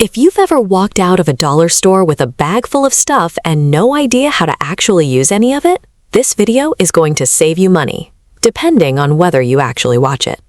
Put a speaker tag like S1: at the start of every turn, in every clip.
S1: If you've ever walked out of a dollar store with a bag full of stuff and no idea how to actually use any of it, this video is going to save you money, depending on whether you actually watch it.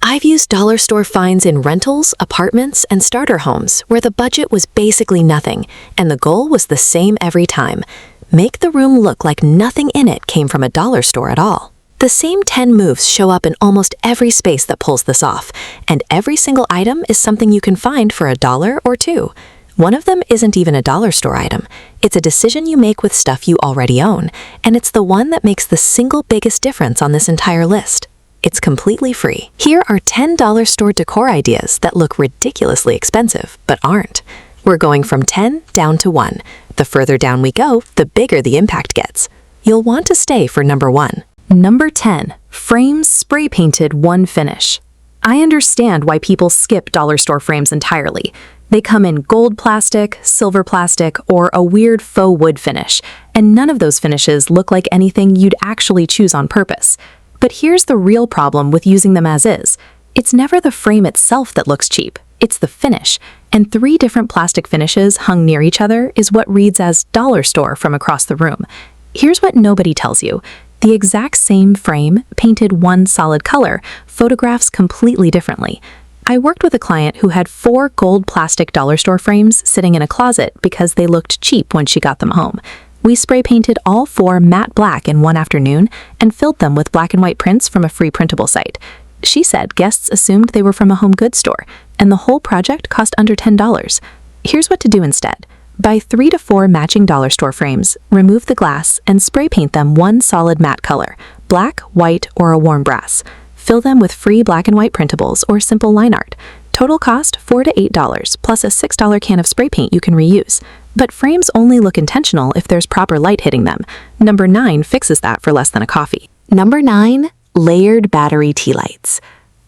S1: I've used dollar store finds in rentals, apartments, and starter homes where the budget was basically nothing, and the goal was the same every time: make the room look like nothing in it came from a dollar store at all. The same 10 moves show up in almost every space that pulls this off, and every single item is something you can find for $1 or $2. One of them isn't even a dollar store item. It's a decision you make with stuff you already own, and it's the one that makes the single biggest difference on this entire list. It's completely free. Here are 10 dollar store decor ideas that look ridiculously expensive, but aren't. We're going from 10 down to 1. The further down we go, the bigger the impact gets. You'll want to stay for number 1. Number 10. Frames spray painted one finish. I understand why people skip dollar store frames entirely. They come in gold plastic, silver plastic, or a weird faux wood finish, and none of those finishes look like anything you'd actually choose on purpose. But here's the real problem with using them as is. It's never the frame itself that looks cheap. It's the finish, and 3 different plastic finishes hung near each other is what reads as dollar store from across the room. Here's what nobody tells you. The exact same frame, painted one solid color, photographs completely differently. I worked with a client who had 4 gold plastic dollar store frames sitting in a closet because they looked cheap when she got them home. We spray painted all 4 matte black in one afternoon and filled them with black and white prints from a free printable site. She said guests assumed they were from a home goods store, and the whole project cost under $10. Here's what to do instead. Buy 3 to 4 matching dollar store frames, remove the glass, and spray paint them one solid matte color, black, white, or a warm brass. Fill them with free black and white printables or simple line art. Total cost $4 to $8, plus a $6 can of spray paint you can reuse. But frames only look intentional if there's proper light hitting them. Number 9 fixes that for less than a coffee. Number 9. Layered battery tea lights.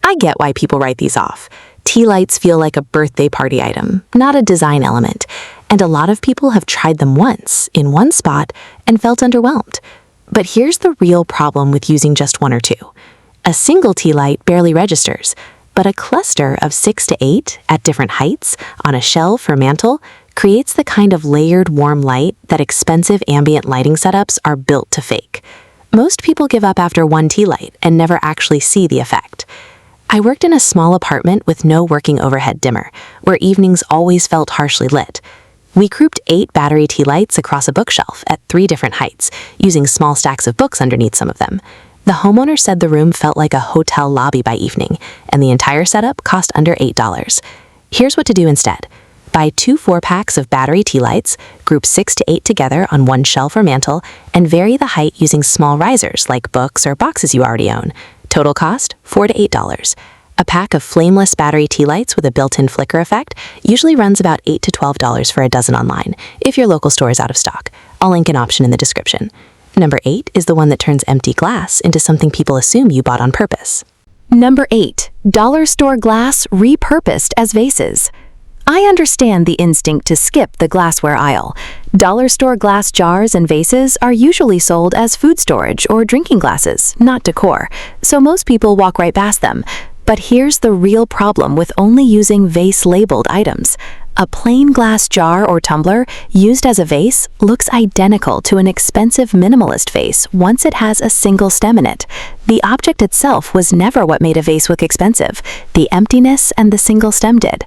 S1: I get why people write these off. Tea lights feel like a birthday party item, not a design element. And a lot of people have tried them once, in one spot, and felt underwhelmed. But here's the real problem with using just 1 or 2. A single tea light barely registers, but a cluster of 6 to 8 at different heights on a shelf or mantle creates the kind of layered warm light that expensive ambient lighting setups are built to fake. Most people give up after 1 tea light and never actually see the effect. I worked in a small apartment with no working overhead dimmer, where evenings always felt harshly lit. We grouped 8 battery tea lights across a bookshelf at 3 different heights, using small stacks of books underneath some of them. The homeowner said the room felt like a hotel lobby by evening, and the entire setup cost under $8. Here's what to do instead. Buy 2 4-packs of battery tea lights, group 6 to 8 together on one shelf or mantle, and vary the height using small risers like books or boxes you already own. Total cost $4 to $8. A pack of flameless battery tea lights with a built-in flicker effect usually runs about $8 to $12 for a dozen online, if your local store is out of stock. I'll link an option in the description. Number 8 is the one that turns empty glass into something people assume you bought on purpose. Number 8. Dollar store glass repurposed as vases. I understand the instinct to skip the glassware aisle. Dollar store glass jars and vases are usually sold as food storage or drinking glasses, not decor, so most people walk right past them. But here's the real problem with only using vase-labeled items. A plain glass jar or tumbler used as a vase looks identical to an expensive minimalist vase once it has a single stem in it. The object itself was never what made a vase look expensive. The emptiness and the single stem did.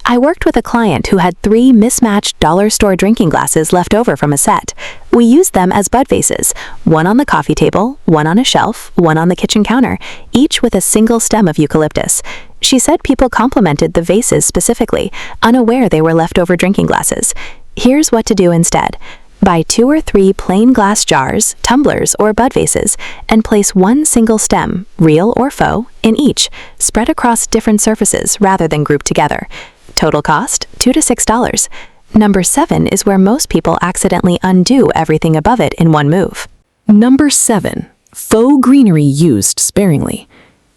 S1: I worked with a client who had 3 mismatched dollar store drinking glasses left over from a set. We used them as bud vases, one on the coffee table, one on a shelf, one on the kitchen counter, each with a single stem of eucalyptus. She said people complimented the vases specifically, unaware they were leftover drinking glasses. Here's what to do instead. Buy 2 or 3 plain glass jars, tumblers, or bud vases, and place one single stem, real or faux, in each, spread across different surfaces rather than grouped together. Total cost, $2 to $6. Number 7 is where most people accidentally undo everything above it in one move. Number 7. Faux greenery used sparingly.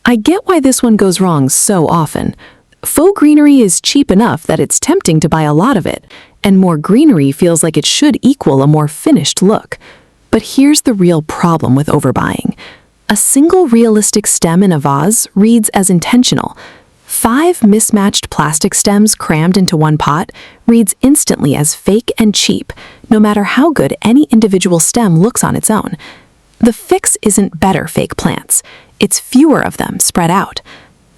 S1: I get why this one goes wrong so often. Faux greenery is cheap enough that it's tempting to buy a lot of it, and more greenery feels like it should equal a more finished look. But here's the real problem with overbuying. A single realistic stem in a vase reads as intentional.
S2: 5 mismatched plastic stems crammed into one pot reads instantly as fake and cheap, no matter how good any individual stem looks on its own. The fix isn't better fake plants, it's fewer of them spread out.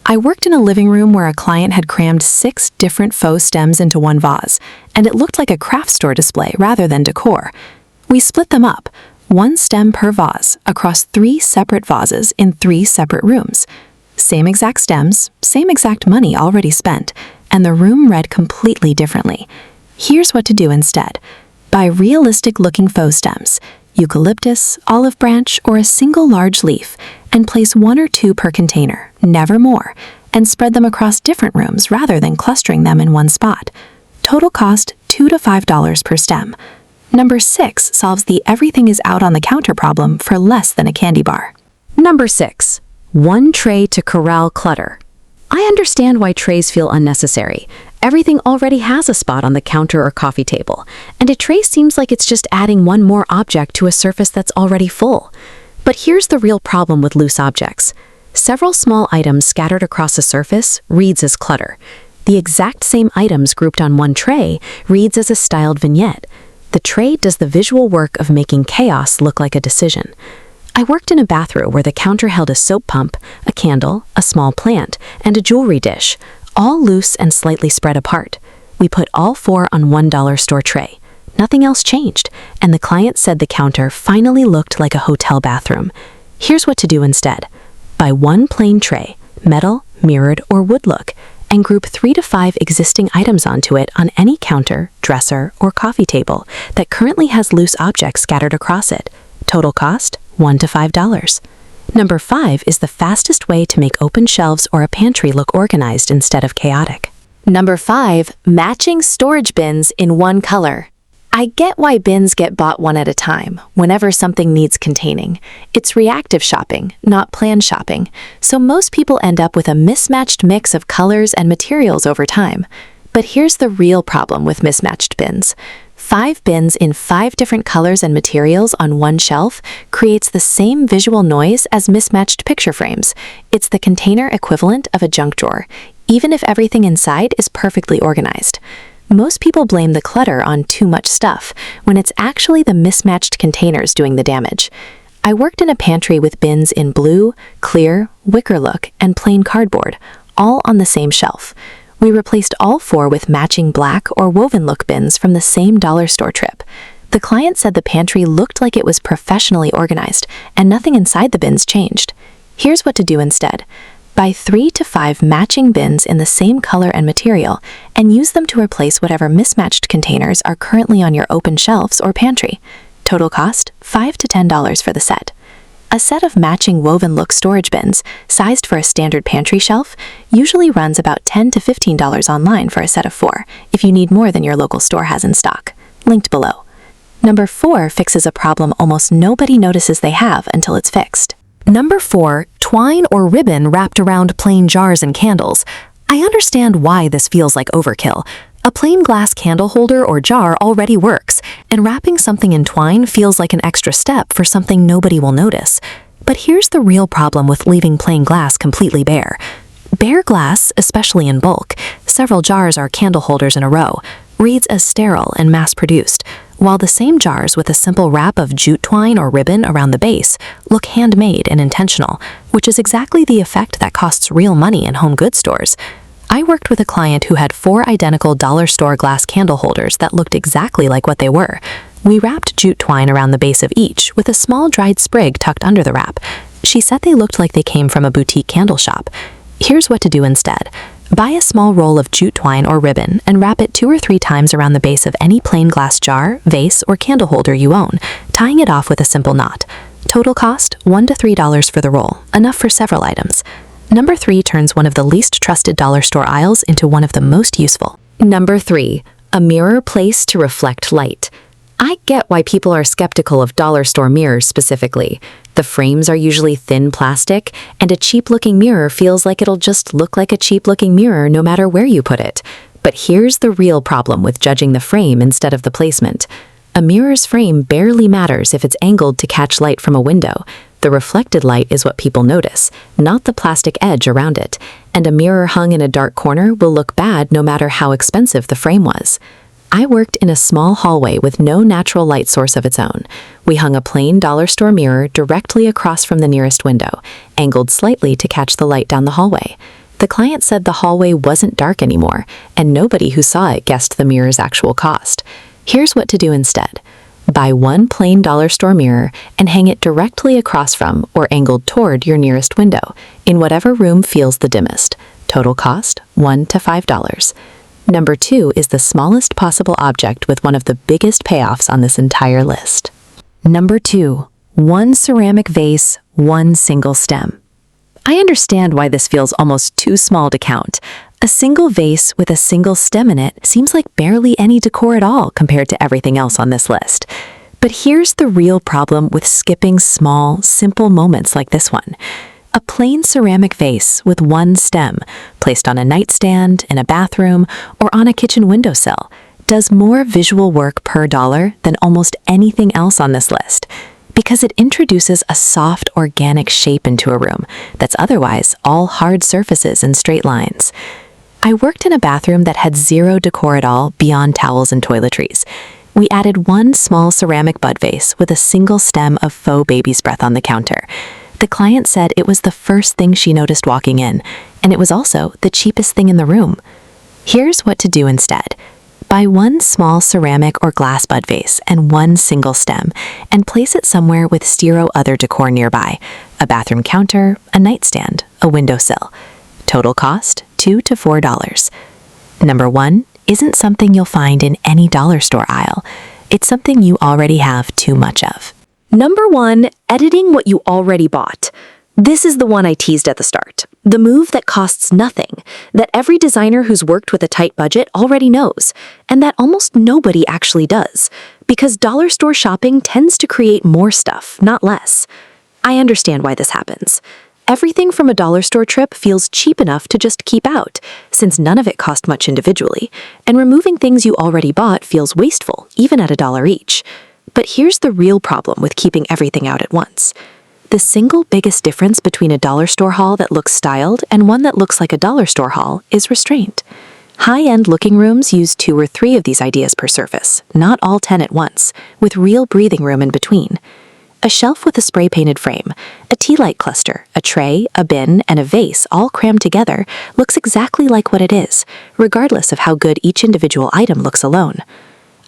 S2: I worked in a living room where a client had crammed 6 different faux stems into one vase, and it looked like a craft store display rather than decor. We split them up, 1 stem per vase, across 3 separate vases in 3 separate rooms. Same exact stems, same exact money already spent, and the room read completely differently. Here's what to do instead. Buy realistic-looking faux stems, eucalyptus, olive branch, or a single large leaf, and place 1 or 2 per container, never more, and spread them across different rooms rather than clustering them in one spot. Total cost $2 to $5 per stem. Number 6 solves the everything is out on the counter problem for less than a candy bar.
S1: Number 6. 1 tray to corral clutter. I understand why trays feel unnecessary. Everything already has a spot on the counter or coffee table, and a tray seems like it's just adding one more object to a surface that's already full. But here's the real problem with loose objects. Several small items scattered across a surface reads as clutter. The exact same items grouped on one tray reads as a styled vignette. The tray does the visual work of making chaos look like a decision. I worked in a bathroom where the counter held a soap pump, a candle, a small plant, and a jewelry dish, all loose and slightly spread apart. We put all 4 on $1 store tray. Nothing else changed, and the client said the counter finally looked like a hotel bathroom. Here's what to do instead. Buy 1 plain tray, metal, mirrored, or wood look, and group 3 to 5 existing items onto it on any counter, dresser, or coffee table that currently has loose objects scattered across it. Total cost, $1 to $5. Number 5 is the fastest way to make open shelves or a pantry look organized instead of chaotic. Number 5, matching storage bins in one color. I get why bins get bought one at a time, whenever something needs containing. It's reactive shopping, not planned shopping, so most people end up with a mismatched mix of colors and materials over time. But here's the real problem with mismatched bins. 5 bins in 5 different colors and materials on one shelf creates the same visual noise as mismatched picture frames. It's the container equivalent of a junk drawer, even if everything inside is perfectly organized. Most people blame the clutter on too much stuff, when it's actually the mismatched containers doing the damage. I worked in a pantry with bins in blue, clear, wicker look, and plain cardboard, all on the same shelf. We replaced all 4 with matching black or woven look bins from the same dollar store trip. The client said the pantry looked like it was professionally organized, and nothing inside the bins changed. Here's what to do instead. Buy 3 to 5 matching bins in the same color and material, and use them to replace whatever mismatched containers are currently on your open shelves or pantry. Total cost, $5 to $10 for the set. A set of matching woven look storage bins, sized for a standard pantry shelf, usually runs about $10 to $15 online for a set of 4, if you need more than your local store has in stock. Linked below. Number 4 fixes a problem almost nobody notices they have until it's fixed. Number 4, twine or ribbon wrapped around plain jars and candles. I understand why this feels like overkill. A plain glass candle holder or jar already works, and wrapping something in twine feels like an extra step for something nobody will notice. But here's the real problem with leaving plain glass completely bare. Bare glass, especially in bulk, several jars or candle holders in a row, reads as sterile and mass-produced, while the same jars with a simple wrap of jute twine or ribbon around the base look handmade and intentional, which is exactly the effect that costs real money in home goods stores. I worked with a client who had 4 identical dollar store glass candle holders that looked exactly like what they were. We wrapped jute twine around the base of each with a small dried sprig tucked under the wrap. She said they looked like they came from a boutique candle shop. Here's what to do instead. Buy a small roll of jute twine or ribbon and wrap it 2 or 3 times around the base of any plain glass jar, vase, or candle holder you own, tying it off with a simple knot. Total cost, $1 to $3 for the roll, enough for several items. Number 3 turns one of the least trusted dollar store aisles into one of the most useful. Number 3, a mirror placed to reflect light. I get why people are skeptical of dollar store mirrors specifically. The frames are usually thin plastic, and a cheap-looking mirror feels like it'll just look like a cheap-looking mirror no matter where you put it. But here's the real problem with judging the frame instead of the placement. A mirror's frame barely matters if it's angled to catch light from a window. The reflected light is what people notice, not the plastic edge around it. and a mirror hung in a dark corner will look bad no matter how expensive the frame was. I worked in a small hallway with no natural light source of its own. We hung a plain dollar store mirror directly across from the nearest window, angled slightly to catch the light down the hallway. The client said the hallway wasn't dark anymore, and nobody who saw it guessed the mirror's actual cost. Here's what to do instead. Buy one plain dollar store mirror and hang it directly across from or angled toward your nearest window, in whatever room feels the dimmest. Total cost, $1 to $5. Number 2 is the smallest possible object with one of the biggest payoffs on this entire list. Number 2, one ceramic vase, one single stem. I understand why this feels almost too small to count. A single vase with a single stem in it seems like barely any decor at all compared to everything else on this list. But here's the real problem with skipping small, simple moments like this one. A plain ceramic vase with one stem, placed on a nightstand, in a bathroom, or on a kitchen windowsill, does more visual work per dollar than almost anything else on this list, because it introduces a soft, organic shape into a room that's otherwise all hard surfaces and straight lines. I worked in a bathroom that had zero decor at all beyond towels and toiletries. We added one small ceramic bud vase with a single stem of faux baby's breath on the counter. The client said it was the first thing she noticed walking in, and it was also the cheapest thing in the room. Here's what to do instead. Buy one small ceramic or glass bud vase and one single stem, and place it somewhere with zero other decor nearby: a bathroom counter, a nightstand, a windowsill. Total cost, $2 to $4. Number 1 isn't something you'll find in any dollar store aisle. It's something you already have too much of. Number 1, editing what you already bought. This is the one I teased at the start. The move that costs nothing, that every designer who's worked with a tight budget already knows, and that almost nobody actually does, because dollar store shopping tends to create more stuff, not less. I understand why this happens. Everything from a dollar store trip feels cheap enough to just keep out, since none of it cost much individually, and removing things you already bought feels wasteful, even at $1 each. But here's the real problem with keeping everything out at once. The single biggest difference between a dollar store haul that looks styled and one that looks like a dollar store haul is restraint. High-end looking rooms use 2 or 3 of these ideas per surface, not all 10 at once, with real breathing room in between. A shelf with a spray-painted frame, a tea light cluster, a tray, a bin, and a vase all crammed together looks exactly like what it is, regardless of how good each individual item looks alone.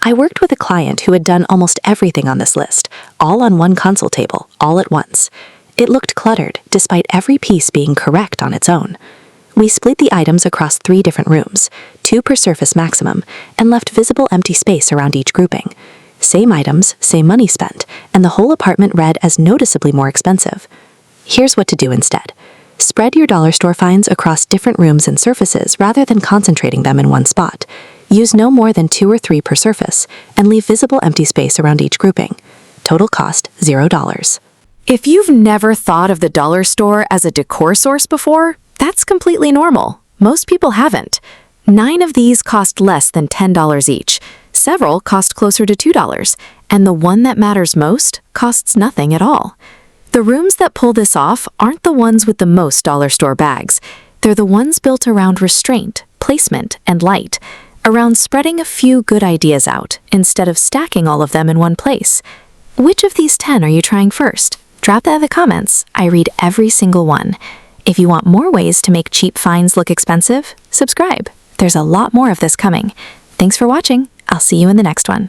S1: I worked with a client who had done almost everything on this list, all on one console table, all at once. It looked cluttered, despite every piece being correct on its own. We split the items across 3 different rooms, 2 per surface maximum, and left visible empty space around each grouping. Same items, same money spent, and the whole apartment read as noticeably more expensive. Here's what to do instead. Spread your dollar store finds across different rooms and surfaces rather than concentrating them in one spot. Use no more than 2 or 3 per surface, and leave visible empty space around each grouping. Total cost, $0. If you've never thought of the dollar store as a decor source before, that's completely normal. Most people haven't. 9 of these cost less than $10 each. Several cost closer to $2, and the one that matters most costs nothing at all. The rooms that pull this off aren't the ones with the most dollar store bags. They're the ones built around restraint, placement, and light, around spreading a few good ideas out instead of stacking all of them in one place. Which of these 10 are you trying first? Drop that in the comments. I read every single one. If you want more ways to make cheap finds look expensive, subscribe. There's a lot more of this coming. Thanks for watching. I'll see you in the next one.